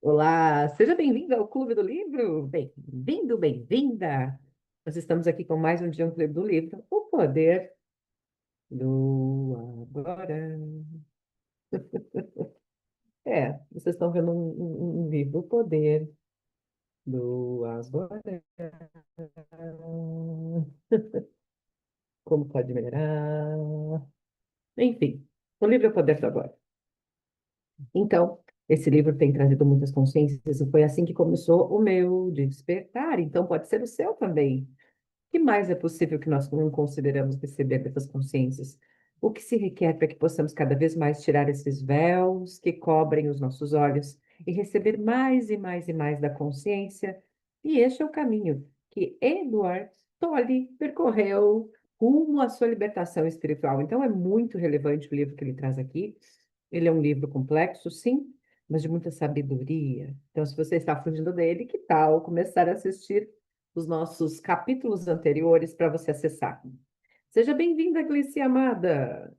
Olá, seja bem-vindo ao Clube do Livro. Bem-vindo, bem-vinda. Nós estamos aqui com mais um dia no Clube do Livro, O Poder do Agora. Vocês estão vendo um livro, O Poder do Agora. Como pode melhorar? Enfim, o livro é O Poder do Agora. Então, esse livro tem trazido muitas consciências e foi assim que começou o meu despertar. Então, pode ser o seu também. O que mais é possível que nós não consideramos receber dessas consciências? O que se requer para que possamos cada vez mais tirar esses véus que cobrem os nossos olhos e receber mais e mais e mais da consciência? E este é o caminho que Edward Tolle percorreu rumo à sua libertação espiritual. Então, é muito relevante o livro que ele traz aqui. Ele é um livro complexo, sim, mas de muita sabedoria. Então, se você está fugindo dele, que tal começar a assistir os nossos capítulos anteriores para você acessar? Seja bem-vinda, Glice amada.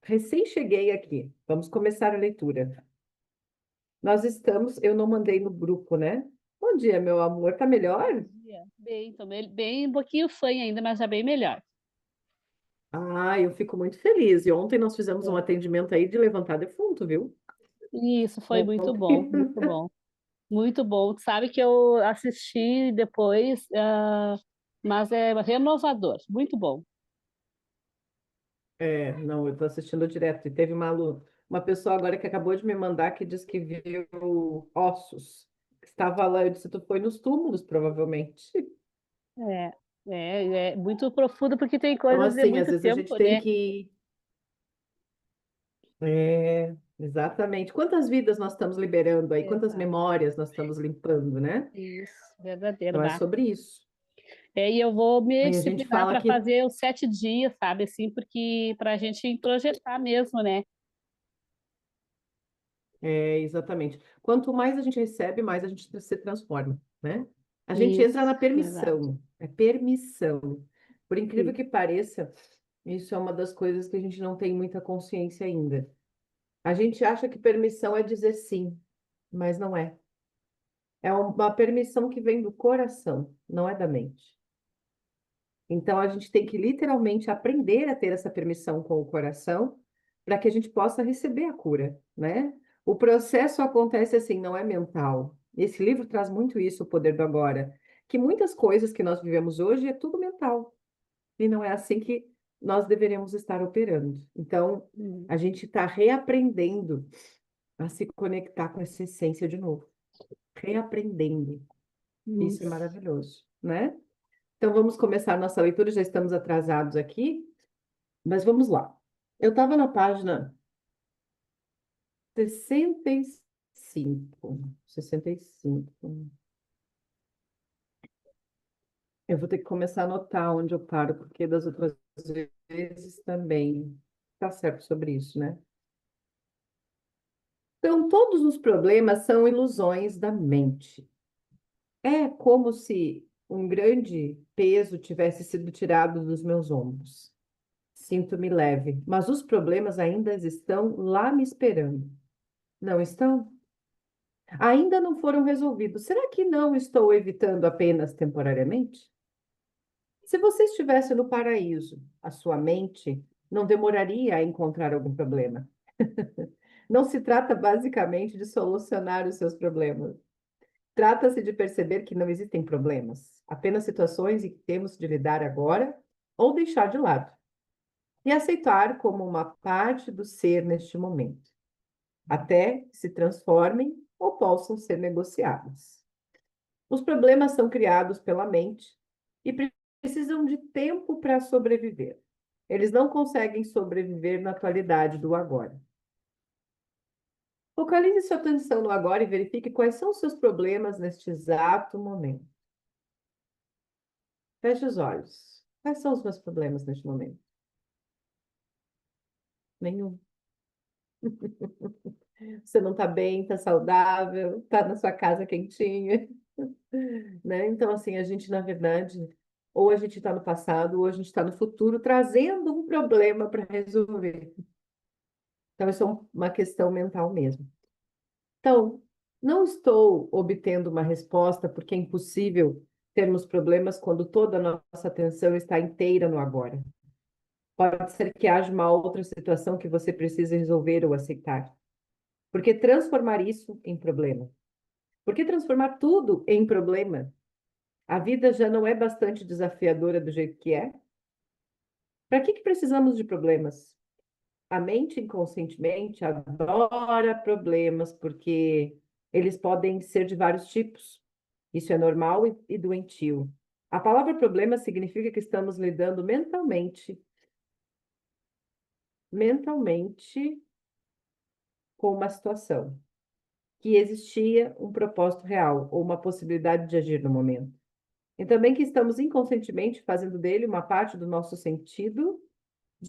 Recém cheguei aqui. Vamos começar a leitura. Eu não mandei no grupo, né? Bom dia, meu amor. Tá melhor? Dia. Bem, tô bem, um pouquinho fanha ainda, mas já bem melhor. Ah, eu fico muito feliz. E ontem nós fizemos um É. atendimento aí de levantar defunto, viu? Isso foi muito bom, Ontem. muito bom. Muito bom. Tu sabe que eu assisti depois, mas é renovador, muito bom. Não, eu estou assistindo direto. E teve uma pessoa agora que acabou de me mandar que diz que viu ossos. Que estava lá, eu disse, tu foi nos túmulos, provavelmente. É, é muito profundo porque tem Então, coisas de assim, às muito vezes a gente tempo, tem né? que. Exatamente. Quantas vidas nós estamos liberando aí? Quantas Exato. memórias nós estamos limpando, né? Isso, verdadeiro, Então, é bah. sobre isso. E eu vou me Aí a gente disciplinar fala para que fazer os 7 dias, sabe? Assim, porque para a gente introjetar mesmo, né? exatamente. Quanto mais a gente recebe, mais a gente se transforma, né? A gente entra na Isso, verdade. permissão. É permissão. Por incrível Sim. que pareça, isso é uma das coisas que a gente não tem muita consciência ainda. A gente acha que permissão é dizer sim, mas não é. É uma permissão que vem do coração, não é da mente. Então, a gente tem que literalmente aprender a ter essa permissão com o coração para que a gente possa receber a cura, né? O processo acontece assim, não é mental. Esse livro traz muito isso, O Poder do Agora, que muitas coisas que nós vivemos hoje é tudo mental, e não é assim que nós deveríamos estar operando. Então, Hum. a gente está reaprendendo a se conectar com essa essência de novo, reaprendendo. Isso é Isso. maravilhoso, né? Então, vamos começar a nossa leitura, já estamos atrasados aqui, mas vamos lá. Eu estava na página 65. 65. Eu vou ter que começar a anotar onde eu paro, porque das outras vezes também está certo sobre isso, né? Então, todos os problemas são ilusões da mente. É como se um grande peso tivesse sido tirado dos meus ombros. Sinto-me leve, mas os problemas ainda estão lá me esperando. Não estão? Ainda não foram resolvidos. Será que não estou evitando apenas temporariamente? Se você estivesse no paraíso, a sua mente não demoraria a encontrar algum problema. Não se trata basicamente de solucionar os seus problemas. Trata-se de perceber que não existem problemas, apenas situações em que temos de lidar agora ou deixar de lado, e aceitar como uma parte do ser neste momento, até que se transformem ou possam ser negociados. Os problemas são criados pela mente e precisam de tempo para sobreviver. Eles não conseguem sobreviver na atualidade do agora. Focalize sua atenção no agora e verifique quais são os seus problemas neste exato momento. Feche os olhos. Quais são os meus problemas neste momento? Nenhum. Você não está bem, está saudável, está na sua casa quentinha, né? Então, assim, a gente, na verdade, ou a gente está no passado, ou a gente está no futuro, trazendo um problema para resolver. Então, isso é uma questão mental mesmo. Então, Não estou obtendo uma resposta porque é impossível termos problemas quando toda a nossa atenção está inteira no agora. Pode ser que haja uma outra situação que você precise resolver ou aceitar. Por que transformar isso em problema? Por que transformar tudo em problema? A vida já não é bastante desafiadora do jeito que é? Para que precisamos de problemas? A mente inconscientemente adora problemas porque eles podem ser de vários tipos. Isso é normal e doentio. A palavra problema significa que estamos lidando mentalmente com uma situação que existia um propósito real ou uma possibilidade de agir no momento. E também que estamos inconscientemente fazendo dele uma parte do nosso sentido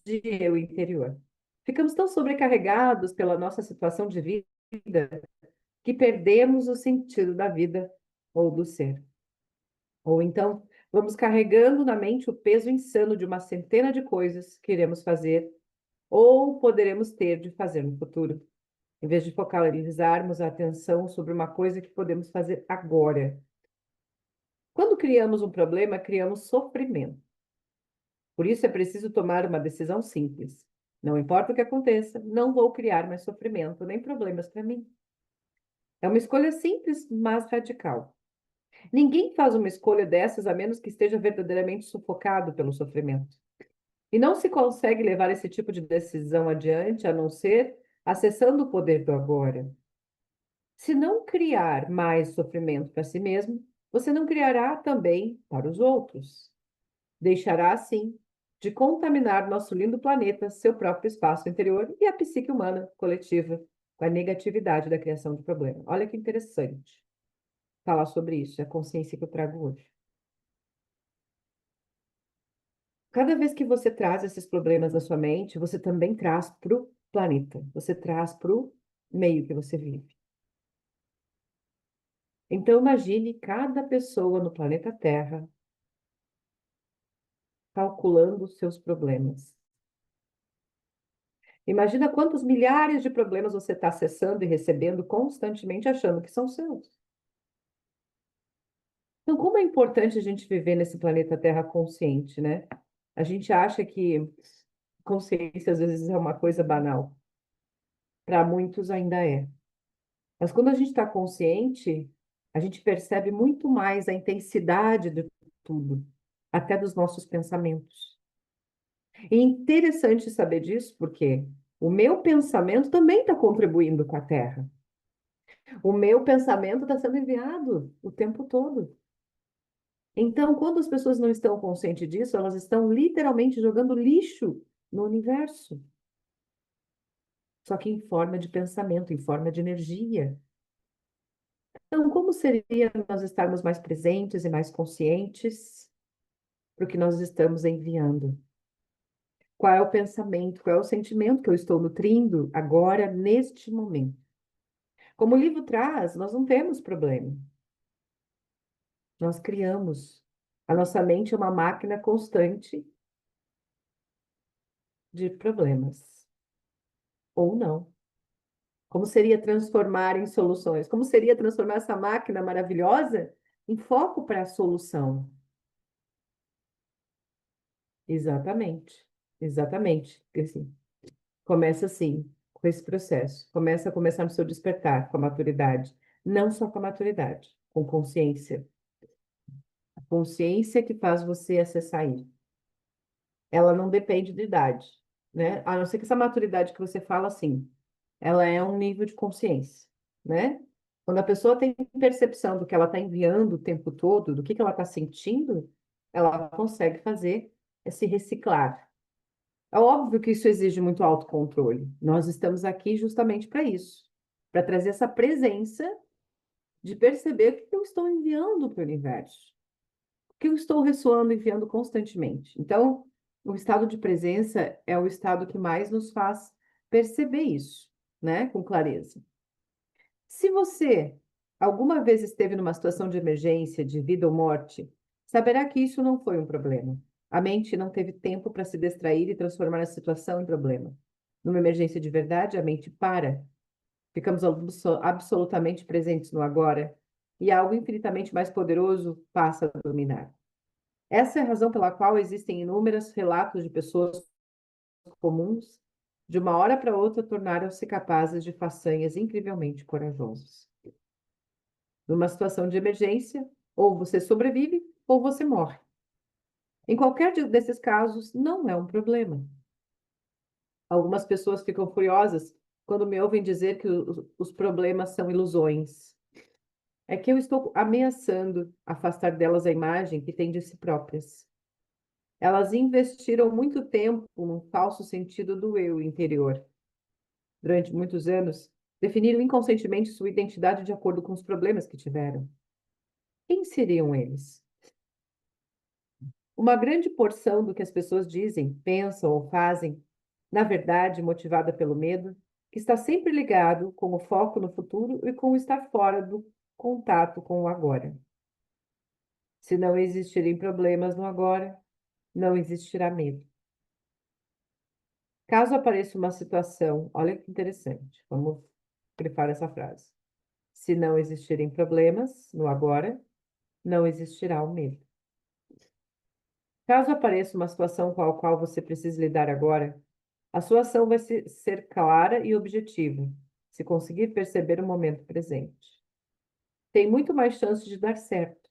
de eu interior. Ficamos tão sobrecarregados pela nossa situação de vida que perdemos o sentido da vida ou do ser. Ou então, vamos carregando na mente o peso insano de uma centena de coisas que iremos fazer ou poderemos ter de fazer no futuro, em vez de focalizarmos a atenção sobre uma coisa que podemos fazer agora. Quando criamos um problema, criamos sofrimento. Por isso é preciso tomar uma decisão simples. Não importa o que aconteça, não vou criar mais sofrimento nem problemas para mim. É uma escolha simples, mas radical. Ninguém faz uma escolha dessas a menos que esteja verdadeiramente sufocado pelo sofrimento. E não se consegue levar esse tipo de decisão adiante a não ser acessando o poder do agora. Se não criar mais sofrimento para si mesmo, você não criará também para os outros. Deixará, assim, de contaminar nosso lindo planeta, seu próprio espaço interior e a psique humana coletiva com a negatividade da criação de problema. Olha que interessante falar sobre isso, é a consciência que eu trago hoje. Cada vez que você traz esses problemas na sua mente, você também traz para o planeta, você traz para o meio que você vive. Então, imagine cada pessoa no planeta Terra calculando os seus problemas. Imagina quantos milhares de problemas você está acessando e recebendo constantemente, achando que são seus. Então, como é importante a gente viver nesse planeta Terra consciente, né? A gente acha que consciência às vezes é uma coisa banal. Para muitos ainda é. Mas quando a gente está consciente, a gente percebe muito mais a intensidade de tudo, até dos nossos pensamentos. E é interessante saber disso, porque o meu pensamento também está contribuindo com a Terra. O meu pensamento está sendo enviado o tempo todo. Então, quando as pessoas não estão conscientes disso, elas estão literalmente jogando lixo no universo. Só que em forma de pensamento, em forma de energia. Então, como seria nós estarmos mais presentes e mais conscientes para o que nós estamos enviando? Qual é o pensamento, qual é o sentimento que eu estou nutrindo agora, neste momento? Como o livro traz, nós não temos problema. Nós criamos. A nossa mente é uma máquina constante de problemas. Ou não. Como seria transformar em soluções? Como seria transformar essa máquina maravilhosa em foco para a solução? Exatamente. Exatamente. Assim, começa assim, com esse processo. Começa no seu despertar, com a maturidade. Não só com a maturidade, com consciência. A consciência que faz você acessar isso. Ela não depende de idade, né? A não ser que essa maturidade que você fala assim, ela é um nível de consciência, né? Quando a pessoa tem percepção do que ela está enviando o tempo todo, do que ela está sentindo, ela consegue fazer é se reciclar. É óbvio que isso exige muito autocontrole. Nós estamos aqui justamente para isso, para trazer essa presença de perceber o que eu estou enviando para o universo, o que eu estou ressoando, enviando constantemente. Então, o estado de presença é o estado que mais nos faz perceber isso, né, com clareza. Se você alguma vez esteve numa situação de emergência, de vida ou morte, saberá que isso não foi um problema. A mente não teve tempo para se distrair e transformar a situação em problema. Numa emergência de verdade, a mente para. Ficamos absolutamente presentes no agora e algo infinitamente mais poderoso passa a dominar. Essa é a razão pela qual existem inúmeros relatos de pessoas comuns, de uma hora para outra, tornaram-se capazes de façanhas incrivelmente corajosas. Numa situação de emergência, ou você sobrevive ou você morre. Em qualquer desses casos, não é um problema. Algumas pessoas ficam furiosas quando me ouvem dizer que os problemas são ilusões. É que eu estou ameaçando afastar delas a imagem que têm de si próprias. Elas investiram muito tempo num falso sentido do eu interior. Durante muitos anos, definiram inconscientemente sua identidade de acordo com os problemas que tiveram. Quem seriam eles? Uma grande porção do que as pessoas dizem, pensam ou fazem, na verdade, motivada pelo medo, que está sempre ligado com o foco no futuro e com o estar fora do contato com o agora. Se não existirem problemas no agora, não existirá medo. Caso apareça uma situação, olha que interessante, vamos grifar essa frase. Se não existirem problemas no agora, não existirá o medo. Caso apareça uma situação com a qual você precisa lidar agora, a sua ação vai ser clara e objetiva, se conseguir perceber o momento presente. Tem muito mais chance de dar certo.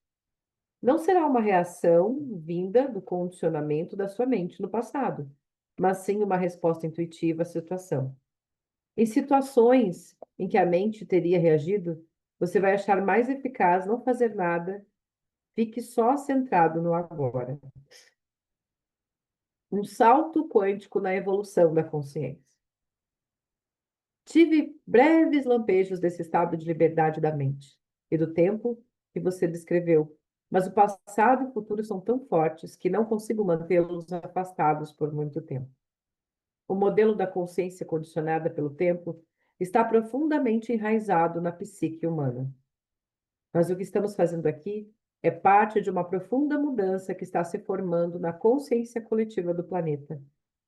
Não será uma reação vinda do condicionamento da sua mente no passado, mas sim uma resposta intuitiva à situação. Em situações em que a mente teria reagido, você vai achar mais eficaz não fazer nada, fique só centrado no agora. Um salto quântico na evolução da consciência. Tive breves lampejos desse estado de liberdade da mente e do tempo que você descreveu, mas o passado e o futuro são tão fortes que não consigo mantê-los afastados por muito tempo. O modelo da consciência condicionada pelo tempo está profundamente enraizado na psique humana. Mas o que estamos fazendo aqui é parte de uma profunda mudança que está se formando na consciência coletiva do planeta.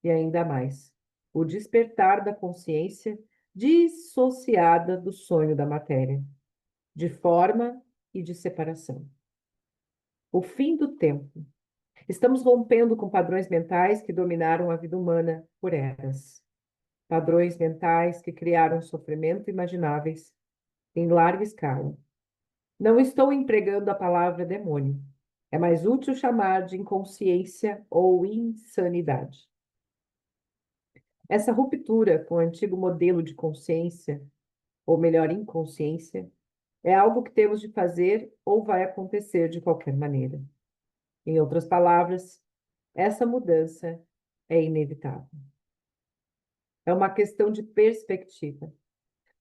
E ainda mais, o despertar da consciência dissociada do sonho da matéria, de forma e de separação. O fim do tempo. Estamos rompendo com padrões mentais que dominaram a vida humana por eras. Padrões mentais que criaram sofrimento imagináveis em larga escala. Não estou empregando a palavra demônio. É mais útil chamar de inconsciência ou insanidade. Essa ruptura com o antigo modelo de consciência, ou melhor, inconsciência, é algo que temos de fazer ou vai acontecer de qualquer maneira. Em outras palavras, essa mudança é inevitável. É uma questão de perspectiva.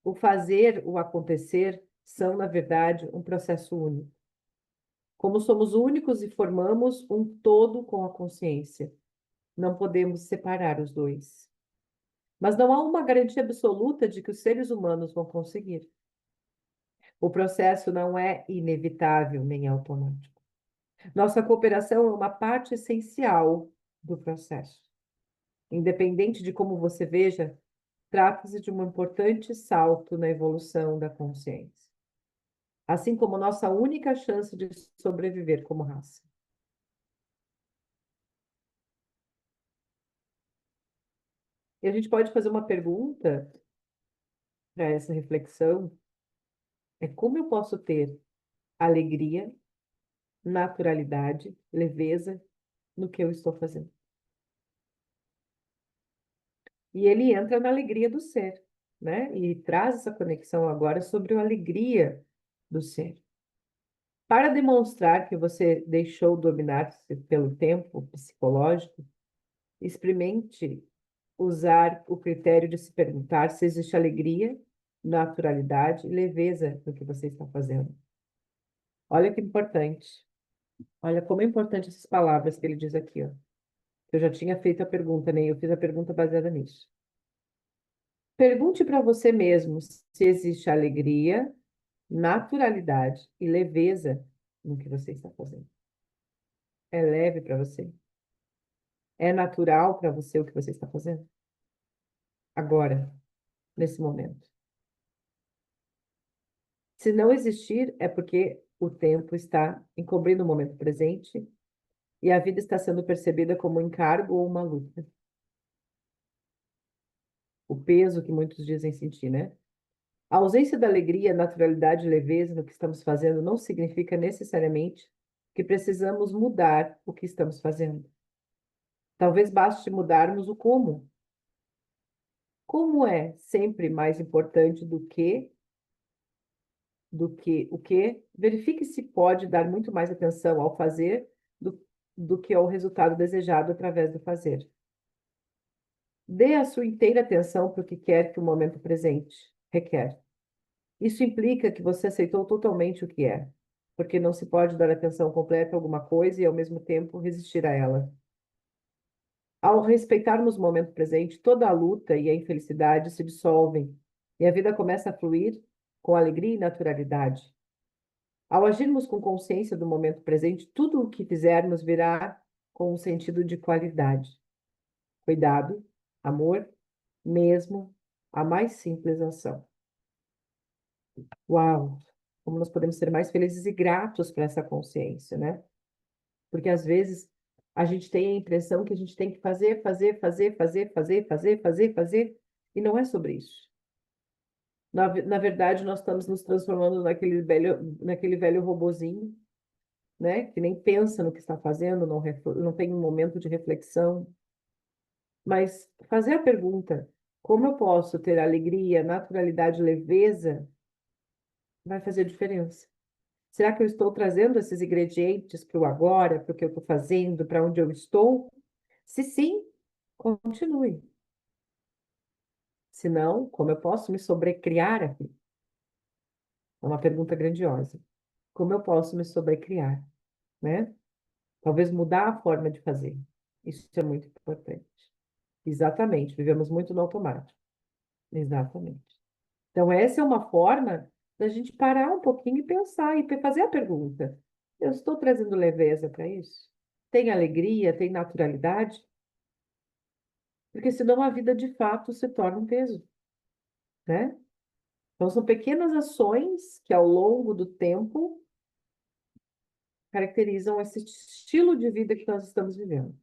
O fazer, o acontecer, são, na verdade, um processo único. Como somos únicos e formamos um todo com a consciência, não podemos separar os dois. Mas não há uma garantia absoluta de que os seres humanos vão conseguir. O processo não é inevitável nem automático. Nossa cooperação é uma parte essencial do processo. Independente de como você veja, trata-se de um importante salto na evolução da consciência, assim como nossa única chance de sobreviver como raça. E a gente pode fazer uma pergunta para essa reflexão: é como eu posso ter alegria, naturalidade, leveza no que eu estou fazendo? E ele entra na alegria do ser, né? E traz essa conexão agora sobre a alegria do ser. Para demonstrar que você deixou dominar-se pelo tempo psicológico, experimente usar o critério de se perguntar se existe alegria, naturalidade e leveza no que você está fazendo. Olha que importante. Olha como é importante essas palavras que ele diz aqui, ó. Eu já tinha feito a pergunta, né? Eu fiz a pergunta baseada nisso. Pergunte para você mesmo se existe alegria, naturalidade e leveza no que você está fazendo. É leve para você? É natural para você o que você está fazendo? Agora, nesse momento. Se não existir, é porque o tempo está encobrindo o momento presente e a vida está sendo percebida como um encargo ou uma luta. O peso que muitos dizem sentir, né? A ausência da alegria, naturalidade e leveza no que estamos fazendo não significa necessariamente que precisamos mudar o que estamos fazendo. Talvez baste mudarmos o como. Como é sempre mais importante do que o que, verifique se pode dar muito mais atenção ao fazer do que ao resultado desejado através do fazer. Dê a sua inteira atenção para o que quer que o momento presente requer. Isso implica que você aceitou totalmente o que é, porque não se pode dar atenção completa a alguma coisa e, ao mesmo tempo, resistir a ela. Ao respeitarmos o momento presente, toda a luta e a infelicidade se dissolvem e a vida começa a fluir com alegria e naturalidade. Ao agirmos com consciência do momento presente, tudo o que fizermos virá com um sentido de qualidade, cuidado, amor, mesmo a mais simples ação. Uau! Como nós podemos ser mais felizes e gratos por essa consciência, né? Porque às vezes a gente tem a impressão que a gente tem que fazer, fazer, fazer, fazer, fazer, fazer, fazer, fazer, e não é sobre isso. Na verdade, nós estamos nos transformando naquele velho robozinho, né? Que nem pensa no que está fazendo, não tem um momento de reflexão. Mas fazer a pergunta, como eu posso ter alegria, naturalidade, leveza, vai fazer diferença. Será que eu estou trazendo esses ingredientes para o agora, para o que eu estou fazendo, para onde eu estou? Se sim, continue. Se não, como eu posso me sobrecriar aqui? É uma pergunta grandiosa. Como eu posso me sobrecriar, né? Talvez mudar a forma de fazer. Isso é muito importante. Exatamente, vivemos muito no automático. Exatamente. Então, essa é uma forma da gente parar um pouquinho e pensar e fazer a pergunta: eu estou trazendo leveza para isso? Tem alegria, tem naturalidade? Porque senão a vida de fato se torna um peso, né? Então, são pequenas ações que ao longo do tempo caracterizam esse estilo de vida que nós estamos vivendo.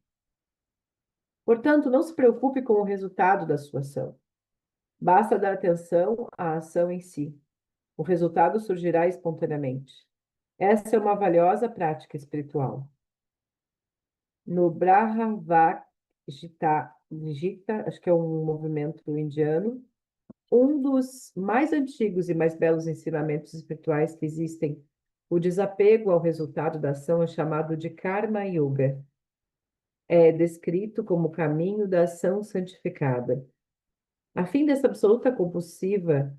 Portanto, não se preocupe com o resultado da sua ação. Basta dar atenção à ação em si. O resultado surgirá espontaneamente. Essa é uma valiosa prática espiritual. No Brahmavak Gita, acho que é um movimento indiano, um dos mais antigos e mais belos ensinamentos espirituais que existem, o desapego ao resultado da ação é chamado de Karma Yoga. É descrito como o caminho da ação santificada. A fim dessa absoluta compulsiva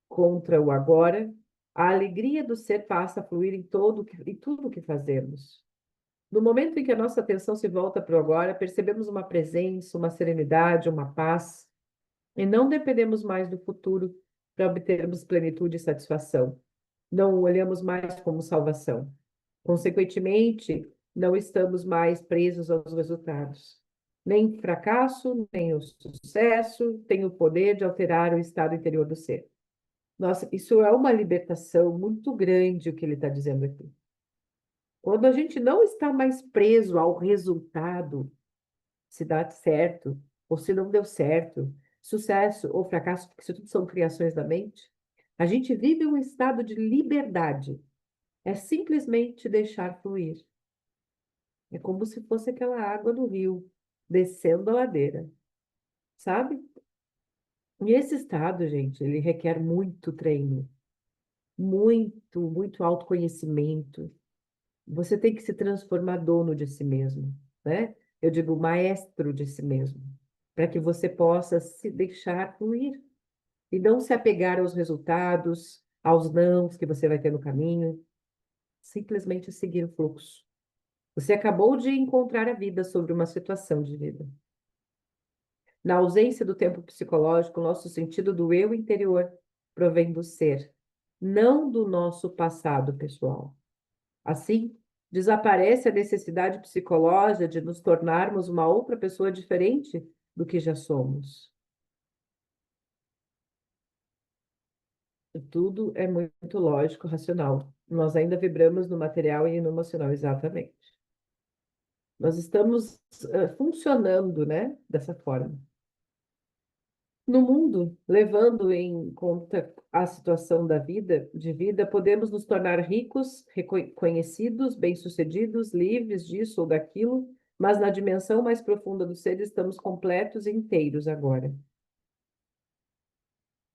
contra o agora, a alegria do ser passa a fluir em tudo o que fazemos. No momento em que a nossa atenção se volta para o agora, percebemos uma presença, uma serenidade, uma paz, e não dependemos mais do futuro para obtermos plenitude e satisfação. Não o olhamos mais como salvação. Consequentemente, não estamos mais presos aos resultados. Nem o fracasso, nem o sucesso têm o poder de alterar o estado interior do ser. Nossa, isso é uma libertação muito grande o que ele está dizendo aqui. Quando a gente não está mais preso ao resultado, se dá certo ou se não deu certo, sucesso ou fracasso, porque isso tudo são criações da mente, a gente vive um estado de liberdade. É simplesmente deixar fluir. É como se fosse aquela água do rio, descendo a ladeira, sabe? E esse estado, gente, ele requer muito treino, muito autoconhecimento. Você tem que se transformar dono de si mesmo, né? Eu digo maestro de si mesmo, para que você possa se deixar fluir e não se apegar aos resultados, aos nãos que você vai ter no caminho, simplesmente seguir o fluxo. Você acabou de encontrar a vida sobre uma situação de vida. Na ausência do tempo psicológico, o nosso sentido do eu interior provém do ser, não do nosso passado pessoal. Assim, desaparece a necessidade psicológica de nos tornarmos uma outra pessoa diferente do que já somos. Tudo é muito lógico, racional. Nós ainda vibramos no material e no emocional, exatamente. Nós estamos funcionando, né, dessa forma. No mundo, levando em conta a situação da vida, de vida, podemos nos tornar ricos, reconhecidos, bem-sucedidos, livres disso ou daquilo, mas na dimensão mais profunda do ser estamos completos e inteiros agora.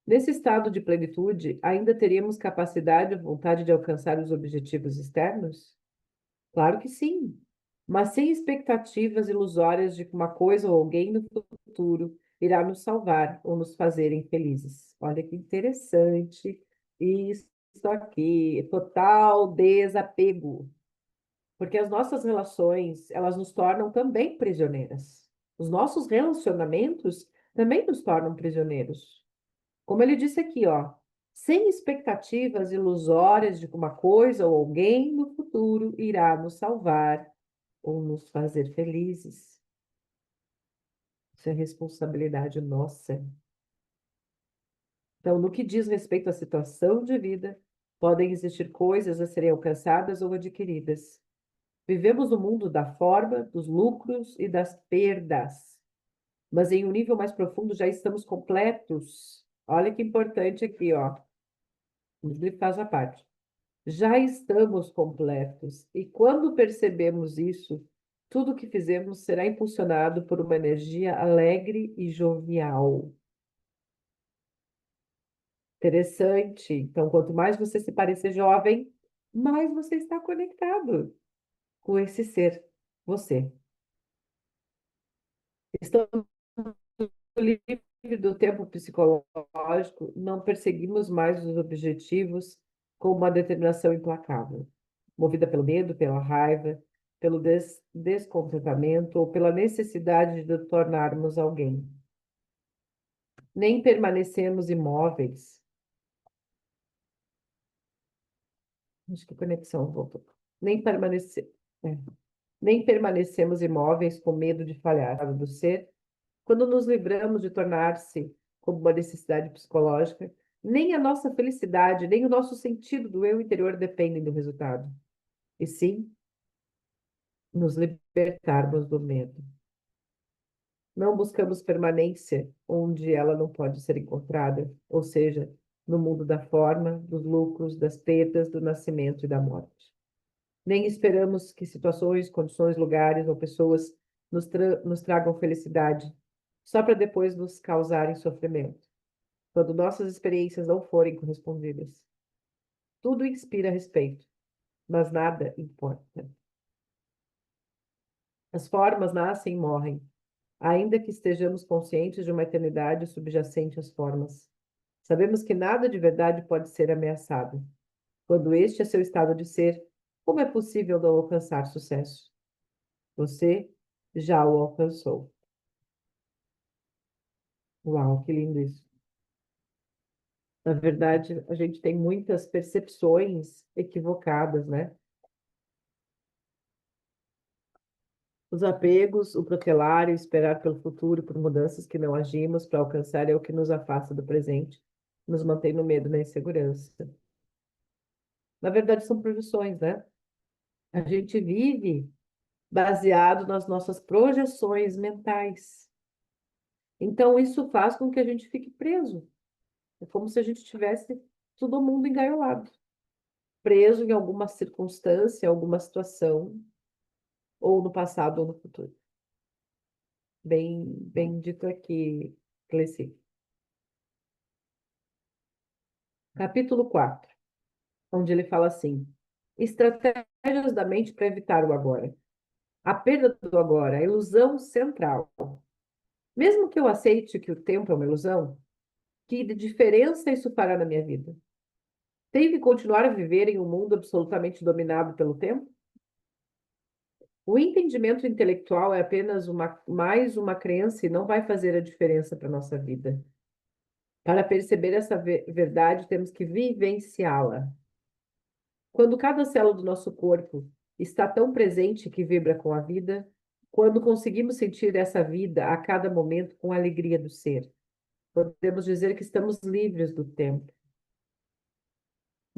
Nesse estado de plenitude, ainda teríamos capacidade ou vontade de alcançar os objetivos externos? Claro que sim, mas sem expectativas ilusórias de que uma coisa ou alguém no futuro irá nos salvar ou nos fazerem felizes. Olha que interessante isso aqui, total desapego, porque as nossas relações, elas nos tornam também prisioneiras. Os nossos relacionamentos também nos tornam prisioneiros. Como ele disse aqui, ó, sem expectativas ilusórias de que uma coisa ou alguém no futuro irá nos salvar ou nos fazer felizes. Isso é responsabilidade nossa. Então, no que diz respeito à situação de vida, podem existir coisas a serem alcançadas ou adquiridas. Vivemos no mundo da forma, dos lucros e das perdas, mas em um nível mais profundo já estamos completos. Olha que importante aqui, ó. Ele faz a parte. Já estamos completos, e quando percebemos isso, tudo o que fizemos será impulsionado por uma energia alegre e jovial. Interessante. Então, quanto mais você se parecer jovem, mais você está conectado com esse ser, você. Estamos livres do tempo psicológico, não perseguimos mais os objetivos com uma determinação implacável, movida pelo medo, pela raiva, pelo descontentamento ou pela necessidade de tornarmos alguém. Nem permanecemos imóveis. Acho que a conexão voltou. Nem permanecer, é. Nem permanecemos imóveis com medo de falhar do ser. Quando nos livramos de tornar-se como uma necessidade psicológica, nem a nossa felicidade, nem o nosso sentido do eu interior dependem do resultado, e sim nos libertarmos do medo. Não buscamos permanência onde ela não pode ser encontrada, ou seja, no mundo da forma, dos lucros, das perdas, do nascimento e da morte. Nem esperamos que situações, condições, lugares ou pessoas nos tragam felicidade, só para depois nos causarem sofrimento, quando nossas experiências não forem correspondidas. Tudo inspira respeito, mas nada importa. As formas nascem e morrem, ainda que estejamos conscientes de uma eternidade subjacente às formas. Sabemos que nada de verdade pode ser ameaçado. Quando este é seu estado de ser, como é possível não alcançar sucesso? Você já o alcançou. Uau, que lindo isso. Na verdade, a gente tem muitas percepções equivocadas, né? Os apegos, o protelar e o esperar pelo futuro por mudanças que não agimos para alcançar é o que nos afasta do presente, nos mantém no medo e na insegurança. Na verdade, são projeções, né? A gente vive baseado nas nossas projeções mentais. Então, isso faz com que a gente fique preso. É como se a gente tivesse todo mundo engaiolado, preso em alguma circunstância, alguma situação, ou no passado ou no futuro. Bem dito aqui, Cleci. Capítulo 4, onde ele fala assim: estratégias da mente para evitar o agora. A perda do agora, a ilusão central. Mesmo que eu aceite que o tempo é uma ilusão, que diferença isso fará na minha vida? Tenho que continuar a viver em um mundo absolutamente dominado pelo tempo? O entendimento intelectual é apenas mais uma crença e não vai fazer a diferença para a nossa vida. Para perceber essa verdade, temos que vivenciá-la. Quando cada célula do nosso corpo está tão presente que vibra com a vida, quando conseguimos sentir essa vida a cada momento com a alegria do ser, podemos dizer que estamos livres do tempo.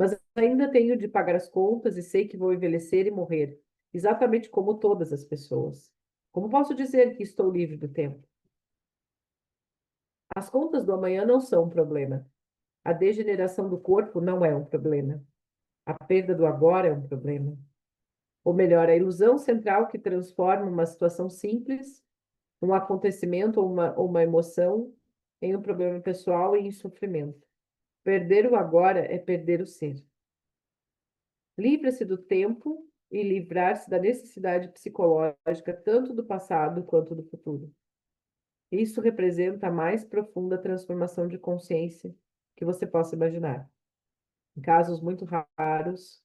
Mas ainda tenho de pagar as contas e sei que vou envelhecer e morrer, exatamente como todas as pessoas. Como posso dizer que estou livre do tempo? As contas do amanhã não são um problema. A degeneração do corpo não é um problema. A perda do agora é um problema. Ou melhor, a ilusão central que transforma uma situação simples, um acontecimento ou uma emoção, em um problema pessoal e em sofrimento. Perder o agora é perder o ser. Livra-se do tempo e livrar-se da necessidade psicológica, tanto do passado quanto do futuro. Isso representa a mais profunda transformação de consciência que você possa imaginar. Em casos muito raros,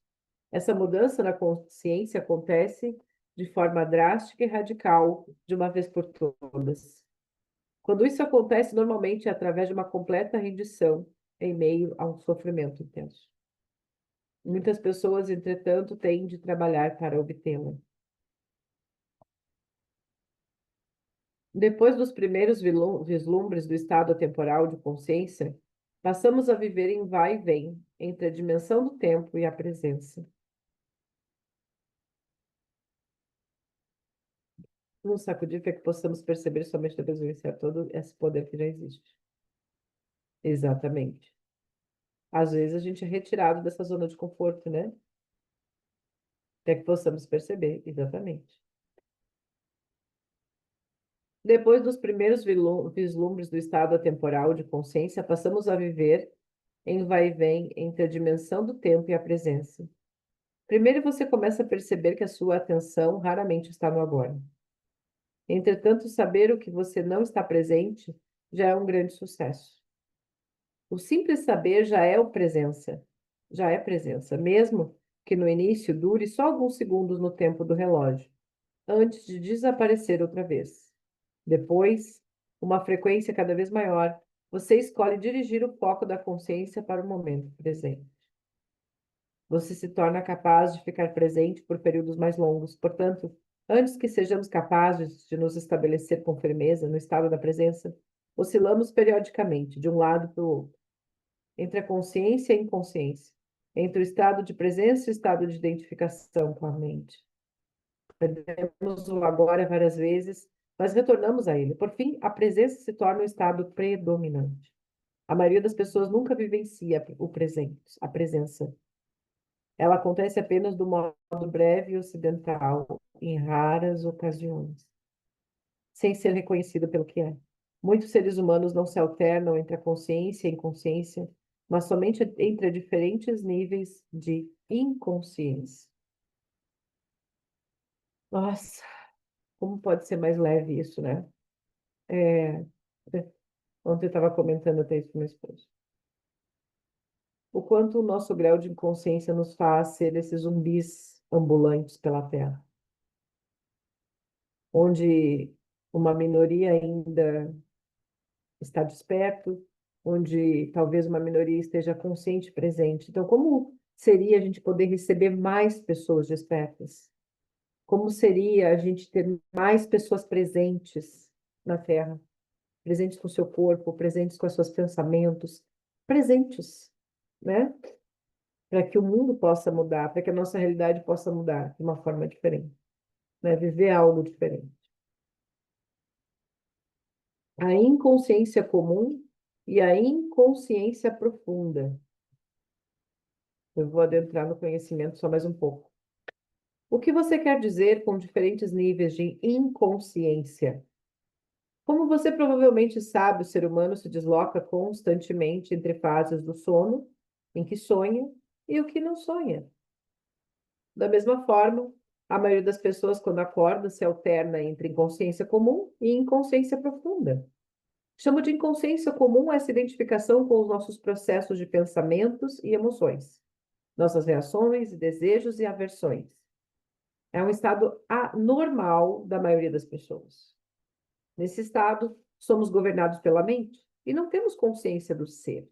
essa mudança na consciência acontece de forma drástica e radical, de uma vez por todas. Quando isso acontece, normalmente é através de uma completa rendição em meio a um sofrimento intenso. Muitas pessoas, entretanto, têm de trabalhar para obtê-la. Depois dos primeiros vislumbres do estado atemporal de consciência, passamos a viver em vai e vem entre a dimensão do tempo e a presença. Nos sacudir para que possamos perceber somente depois de vencer todo esse poder que já existe. Exatamente. Às vezes a gente é retirado dessa zona de conforto, né? Para que possamos perceber, exatamente. Depois dos primeiros vislumbres do estado atemporal de consciência, passamos a viver em vai e vem entre a dimensão do tempo e a presença. Primeiro você começa a perceber que a sua atenção raramente está no agora. Entretanto, saber o que você não está presente já é um grande sucesso. O simples saber já é presença, mesmo que no início dure só alguns segundos no tempo do relógio, antes de desaparecer outra vez. Depois, uma frequência cada vez maior, você escolhe dirigir o foco da consciência para o momento presente. Você se torna capaz de ficar presente por períodos mais longos. Portanto, antes que sejamos capazes de nos estabelecer com firmeza no estado da presença, oscilamos periodicamente de um lado para o outro, entre a consciência e a inconsciência, entre o estado de presença e o estado de identificação com a mente. Perdemos o agora várias vezes, mas retornamos a ele. Por fim, a presença se torna o estado predominante. A maioria das pessoas nunca vivencia o presente, a presença. Ela acontece apenas do modo breve e ocidental, em raras ocasiões, sem ser reconhecida pelo que é. Muitos seres humanos não se alternam entre a consciência e a inconsciência, mas somente entre diferentes níveis de inconsciência. Nossa, como pode ser mais leve isso, né? É, ontem eu estava comentando até isso com meu esposo. O quanto o nosso grau de inconsciência nos faz ser esses zumbis ambulantes pela Terra, onde uma minoria ainda está desperto, onde talvez uma minoria esteja consciente e presente. Então, como seria a gente poder receber mais pessoas despertas? Como seria a gente ter mais pessoas presentes na Terra? Presentes com o seu corpo, presentes com os seus pensamentos, presentes, né? Para que o mundo possa mudar, para que a nossa realidade possa mudar de uma forma diferente, né? Viver algo diferente. A inconsciência comum e a inconsciência profunda. Eu vou adentrar no conhecimento só mais um pouco. O que você quer dizer com diferentes níveis de inconsciência? Como você provavelmente sabe, o ser humano se desloca constantemente entre fases do sono, em que sonha, e o que não sonha. Da mesma forma, a maioria das pessoas, quando acorda, se alterna entre inconsciência comum e inconsciência profunda. Chamo de inconsciência comum essa identificação com os nossos processos de pensamentos e emoções, nossas reações, desejos e aversões. É um estado anormal da maioria das pessoas. Nesse estado, somos governados pela mente e não temos consciência do ser.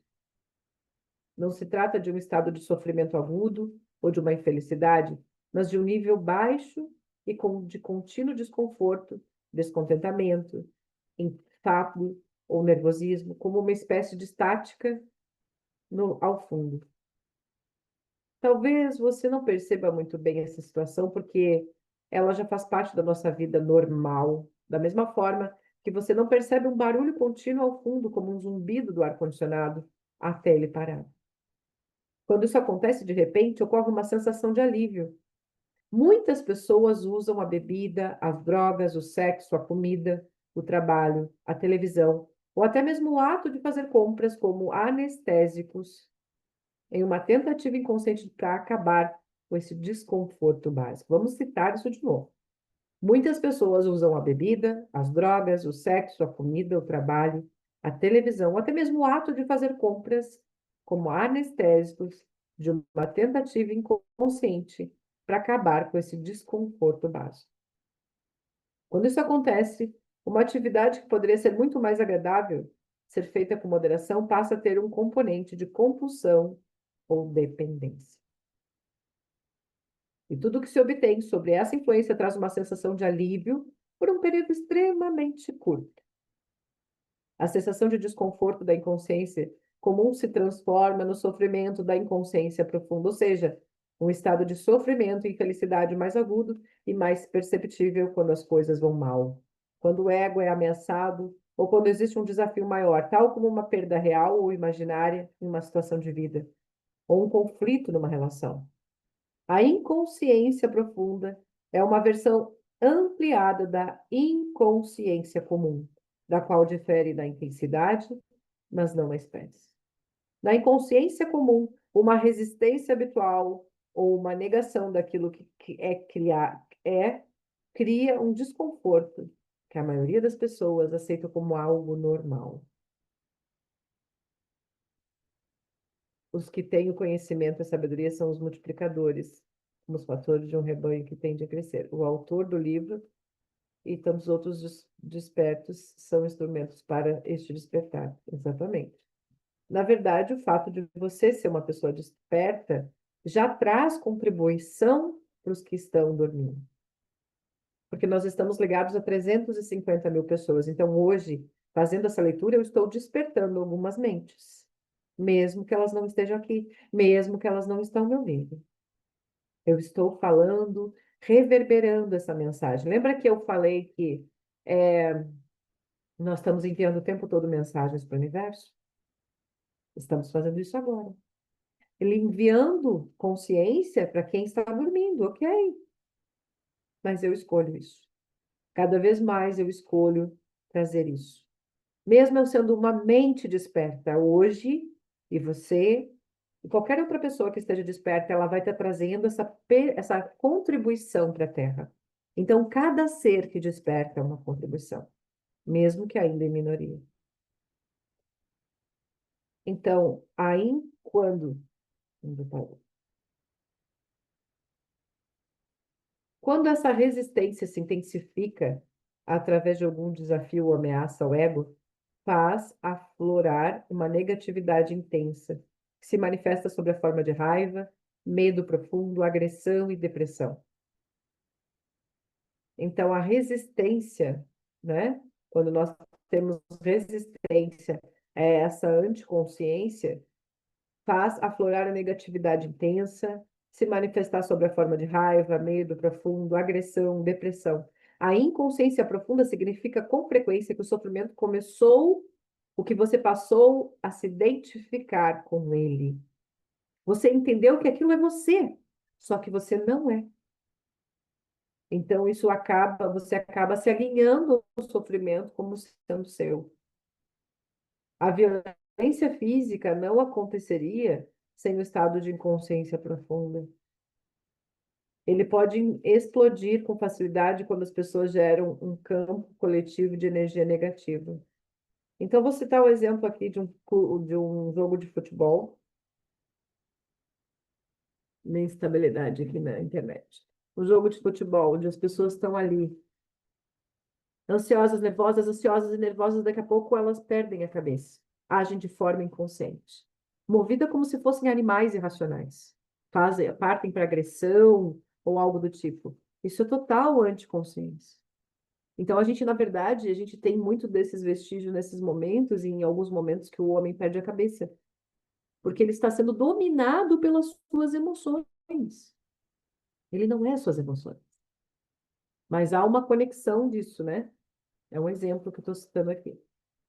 Não se trata de um estado de sofrimento agudo ou de uma infelicidade, mas de um nível baixo e de contínuo desconforto, descontentamento, enfado ou nervosismo, como uma espécie de estática ao fundo. Talvez você não perceba muito bem essa situação, porque ela já faz parte da nossa vida normal, da mesma forma que você não percebe um barulho contínuo ao fundo, como um zumbido do ar-condicionado, até ele parar. Quando isso acontece de repente, ocorre uma sensação de alívio. Muitas pessoas usam a bebida, as drogas, o sexo, a comida, o trabalho, a televisão, ou até mesmo o ato de fazer compras como anestésicos, em uma tentativa inconsciente para acabar com esse desconforto básico. Vamos citar isso de novo. Muitas pessoas usam a bebida, as drogas, o sexo, a comida, o trabalho, a televisão, ou até mesmo o ato de fazer compras como anestésicos de uma tentativa inconsciente para acabar com esse desconforto básico. Quando isso acontece, uma atividade que poderia ser muito mais agradável, ser feita com moderação, passa a ter um componente de compulsão ou dependência. E tudo que se obtém sobre essa influência traz uma sensação de alívio por um período extremamente curto. A sensação de desconforto da inconsciência comum se transforma no sofrimento da inconsciência profunda, ou seja, um estado de sofrimento e infelicidade mais agudo e mais perceptível quando as coisas vão mal. Quando o ego é ameaçado ou quando existe um desafio maior, tal como uma perda real ou imaginária em uma situação de vida, ou um conflito numa relação. A inconsciência profunda é uma versão ampliada da inconsciência comum, da qual difere na intensidade, mas não na espécie. Na inconsciência comum, uma resistência habitual ou uma negação daquilo que é criar cria um desconforto que a maioria das pessoas aceita como algo normal. Os que têm o conhecimento e a sabedoria são os multiplicadores, como os fatores de um rebanho que tende a crescer. O autor do livro e tantos outros despertos são instrumentos para este despertar. Exatamente. Na verdade, o fato de você ser uma pessoa desperta já traz contribuição para os que estão dormindo. Porque nós estamos ligados a 350 mil pessoas. Então, hoje, fazendo essa leitura, eu estou despertando algumas mentes, mesmo que elas não estejam aqui, mesmo que elas não estão me ouvindo. Eu estou falando, reverberando essa mensagem. Lembra que eu falei que nós estamos enviando o tempo todo mensagens para o universo? Estamos fazendo isso agora. Ele enviando consciência para quem está dormindo, ok? Mas eu escolho isso. Cada vez mais eu escolho trazer isso. Mesmo eu sendo uma mente desperta hoje, e você, e qualquer outra pessoa que esteja desperta, ela vai estar trazendo essa contribuição para a Terra. Então, cada ser que desperta é uma contribuição, mesmo que ainda em minoria. Então, aí, quando essa resistência se intensifica através de algum desafio ou ameaça ao ego, faz aflorar uma negatividade intensa, que se manifesta sob a forma de raiva, medo profundo, agressão e depressão. Então, a resistência, né? Quando nós temos resistência a essa anticonsciência, faz aflorar a negatividade intensa, se manifestar sob a forma de raiva, medo profundo, agressão, depressão. A inconsciência profunda significa com frequência que o sofrimento começou, o que você passou a se identificar com ele. Você entendeu que aquilo é você, só que você não é. Então você acaba se alinhando ao sofrimento como sendo seu. A violência física não aconteceria sem o estado de inconsciência profunda. Ele pode explodir com facilidade quando as pessoas geram um campo coletivo de energia negativa. Então, vou citar o exemplo aqui de um jogo de futebol, minha instabilidade aqui na internet. Um jogo de futebol, onde as pessoas estão ali, ansiosas e nervosas, daqui a pouco elas perdem a cabeça, agem de forma inconsciente, movida como se fossem animais irracionais, partem para agressão ou algo do tipo. Isso é total anticonsciência. Então, na verdade, a gente tem muito desses vestígios nesses momentos e em alguns momentos que o homem perde a cabeça. porque ele está sendo dominado pelas suas emoções. Ele não é suas emoções. Mas há uma conexão disso, né? É um exemplo que eu estou citando aqui.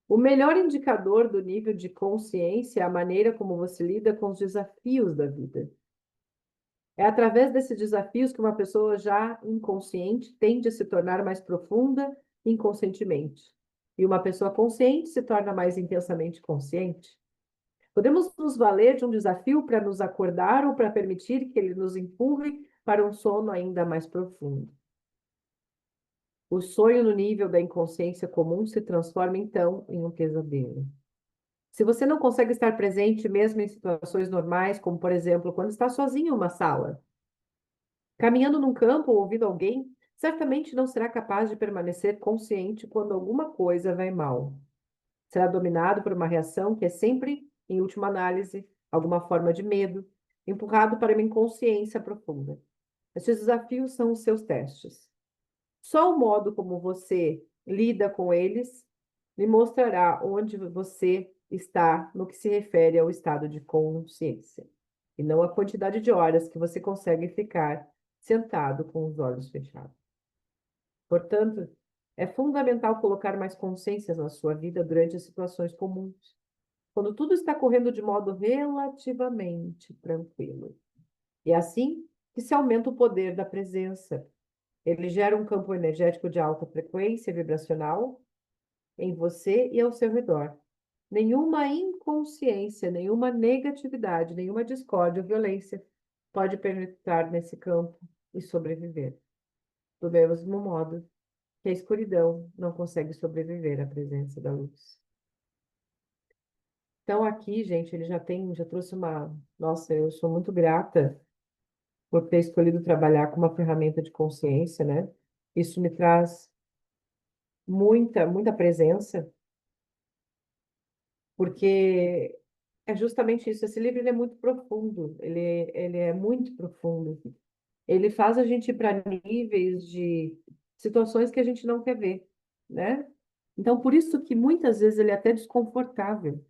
O melhor indicador do nível de consciência é a maneira como você lida com os desafios da vida. É através desses desafios que uma pessoa já inconsciente tende a se tornar mais profunda inconscientemente. E uma pessoa consciente se torna mais intensamente consciente. Podemos nos valer de um desafio para nos acordar ou para permitir que ele nos empurre para um sono ainda mais profundo. O sonho no nível da inconsciência comum se transforma então em um pesadelo. Se você não consegue estar presente mesmo em situações normais, como por exemplo, quando está sozinho em uma sala, caminhando num campo ou ouvindo alguém, certamente não será capaz de permanecer consciente quando alguma coisa vai mal. Será dominado por uma reação que é sempre, em última análise, alguma forma de medo, empurrado para uma inconsciência profunda. Esses desafios são os seus testes. Só o modo como você lida com eles lhe mostrará onde você está no que se refere ao estado de consciência, e não a quantidade de horas que você consegue ficar sentado com os olhos fechados. Portanto, é fundamental colocar mais consciências na sua vida durante as situações comuns, quando tudo está correndo de modo relativamente tranquilo. E é assim que se aumenta o poder da presença. Ele gera um campo energético de alta frequência vibracional em você e ao seu redor. Nenhuma inconsciência, nenhuma negatividade, nenhuma discórdia ou violência pode penetrar nesse campo e sobreviver. Do mesmo modo que a escuridão não consegue sobreviver à presença da luz. Então aqui, gente, ele já trouxe uma, nossa, eu sou muito grata por ter escolhido trabalhar com uma ferramenta de consciência, né? Isso me traz muita presença, porque é justamente isso. Esse livro ele é muito profundo, ele é muito profundo. Ele faz a gente ir para níveis de situações que a gente não quer ver, né? Então, por isso que muitas vezes ele é até desconfortável,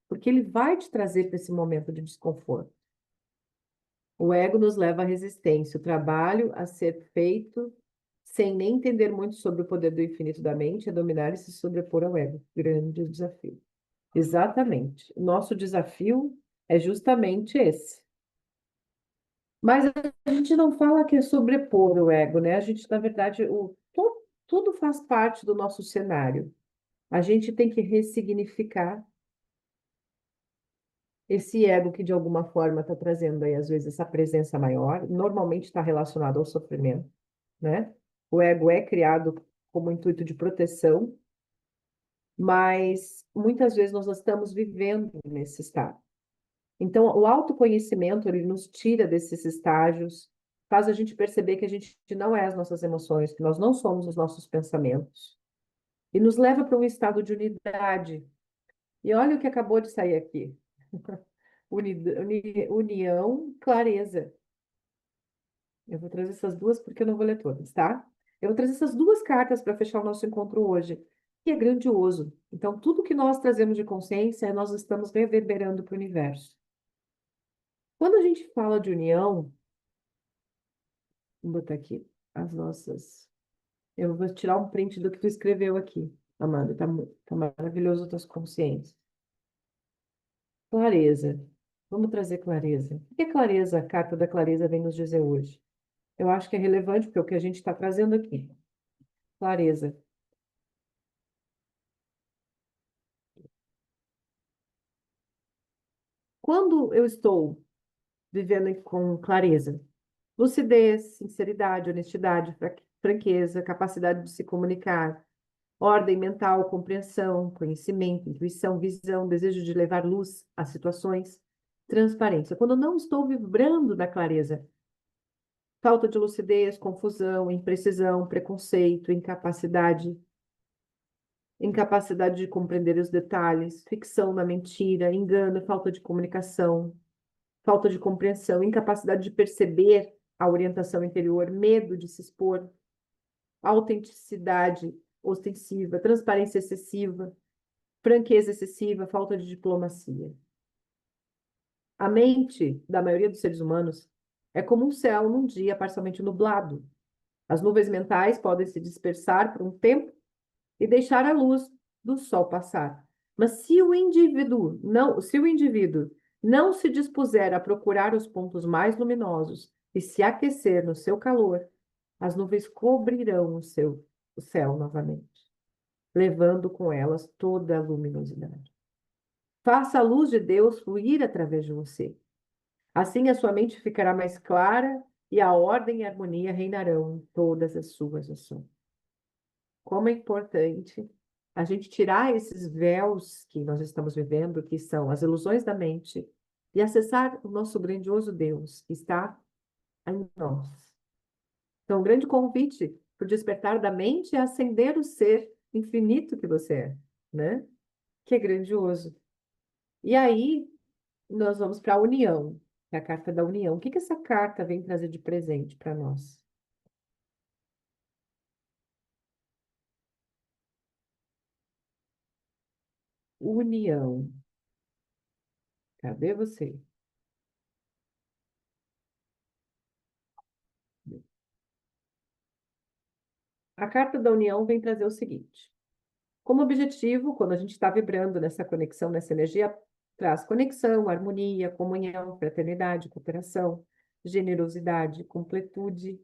porque ele vai te trazer para esse momento de desconforto. O ego nos leva à resistência, o trabalho a ser feito sem nem entender muito sobre o poder do infinito da mente, é dominar e se sobrepor ao ego. Grande desafio. Exatamente. O nosso desafio é justamente esse. Mas a gente não fala que é sobrepor o ego, né? A gente, na verdade, tudo faz parte do nosso cenário. A gente tem que ressignificar esse ego que, de alguma forma, está trazendo aí, às vezes, essa presença maior. Normalmente está relacionado ao sofrimento, né? O ego é criado como intuito de proteção, mas muitas vezes nós estamos vivendo nesse estado. Então, o autoconhecimento, ele nos tira desses estágios, faz a gente perceber que a gente não é as nossas emoções, que nós não somos os nossos pensamentos, e nos leva para um estado de unidade. E olha o que acabou de sair aqui. União, clareza. Eu vou trazer essas duas porque eu não vou ler todas, tá? Eu vou trazer essas duas cartas para fechar o nosso encontro hoje, que é grandioso. Então, tudo que nós trazemos de consciência, nós estamos reverberando para o universo. Quando a gente fala de união, vou botar aqui as nossas. Eu vou tirar um print do que tu escreveu aqui, Amanda. Tá maravilhoso as tuas consciências. Clareza. Vamos trazer clareza. O que é clareza? A carta da clareza vem nos dizer hoje. Eu acho que é relevante porque é o que a gente está trazendo aqui. Clareza. Quando eu estou vivendo com clareza, lucidez, sinceridade, honestidade, franqueza, capacidade de se comunicar, ordem mental, compreensão, conhecimento, intuição, visão, desejo de levar luz às situações, transparência. Quando eu não estou vibrando na clareza, falta de lucidez, confusão, imprecisão, preconceito, incapacidade de compreender os detalhes, ficção na mentira, engano, falta de comunicação, falta de compreensão, incapacidade de perceber a orientação interior, medo de se expor, autenticidade ostensiva, transparência excessiva, franqueza excessiva, falta de diplomacia. A mente da maioria dos seres humanos é como um céu num dia parcialmente nublado. As nuvens mentais podem se dispersar por um tempo e deixar a luz do sol passar. Mas se o indivíduo não se dispuser a procurar os pontos mais luminosos e se aquecer no seu calor, as nuvens cobrirão o céu novamente, levando com elas toda a luminosidade. Faça a luz de Deus fluir através de você. Assim a sua mente ficará mais clara e a ordem e a harmonia reinarão em todas as suas ações. Como é importante a gente tirar esses véus que nós estamos vivendo, que são as ilusões da mente, e acessar o nosso grandioso Deus, que está em nós. Então, um grande convite para o despertar da mente é acender o ser infinito que você é, né? Que é grandioso. E aí, nós vamos para a união, que é a carta da união. O que que essa carta vem trazer de presente para nós? União. Cadê você? A carta da união vem trazer o seguinte: como objetivo, quando a gente está vibrando nessa conexão, nessa energia, traz conexão, harmonia, comunhão, fraternidade, cooperação, generosidade, completude,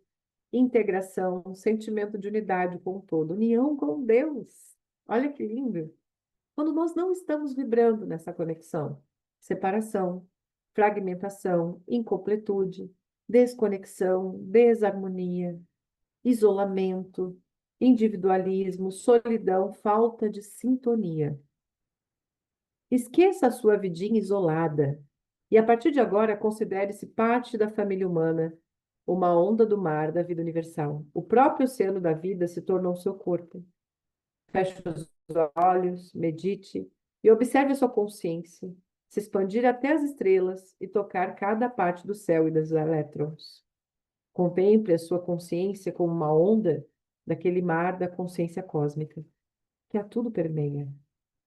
integração, sentimento de unidade com o todo, união com Deus. Olha que lindo! Quando nós não estamos vibrando nessa conexão, separação, fragmentação, incompletude, desconexão, desarmonia, isolamento, individualismo, solidão, falta de sintonia. Esqueça a sua vidinha isolada e, a partir de agora, considere-se parte da família humana, uma onda do mar da vida universal. O próprio oceano da vida se tornou seu corpo. Feche os olhos, medite e observe a sua consciência se expandir até as estrelas e tocar cada parte do céu e dos elétrons. Contemple a sua consciência como uma onda daquele mar da consciência cósmica, que a tudo permeia.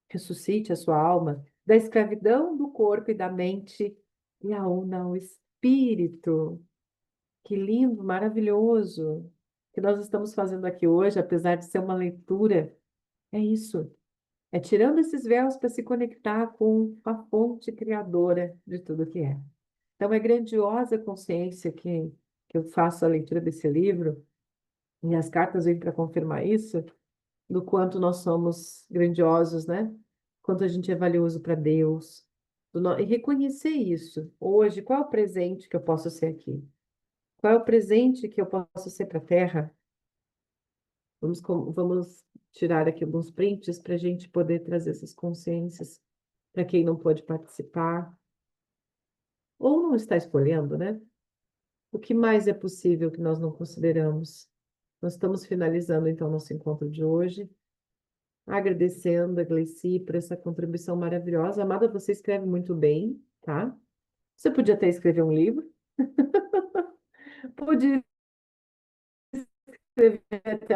Ressuscite a sua alma da escravidão do corpo e da mente e a una ao espírito. Que lindo, maravilhoso que nós estamos fazendo aqui hoje, apesar de ser uma leitura. É isso. É tirando esses véus para se conectar com a fonte criadora de tudo que é. Então, é grandiosa a consciência que eu faço a leitura desse livro, e as cartas vêm para confirmar isso, do quanto nós somos grandiosos, né? Quanto a gente é valioso para Deus. E reconhecer isso. Hoje, qual é o presente que eu posso ser aqui? Qual é o presente que eu posso ser para a Terra? Vamos tirar aqui alguns prints para a gente poder trazer essas consciências para quem não pode participar ou não está escolhendo, né? O que mais é possível que nós não consideramos? Nós estamos finalizando, então, nosso encontro de hoje, agradecendo a Gleici por essa contribuição maravilhosa. Amada, você escreve muito bem, tá? Você podia até escrever um livro, podia escrever até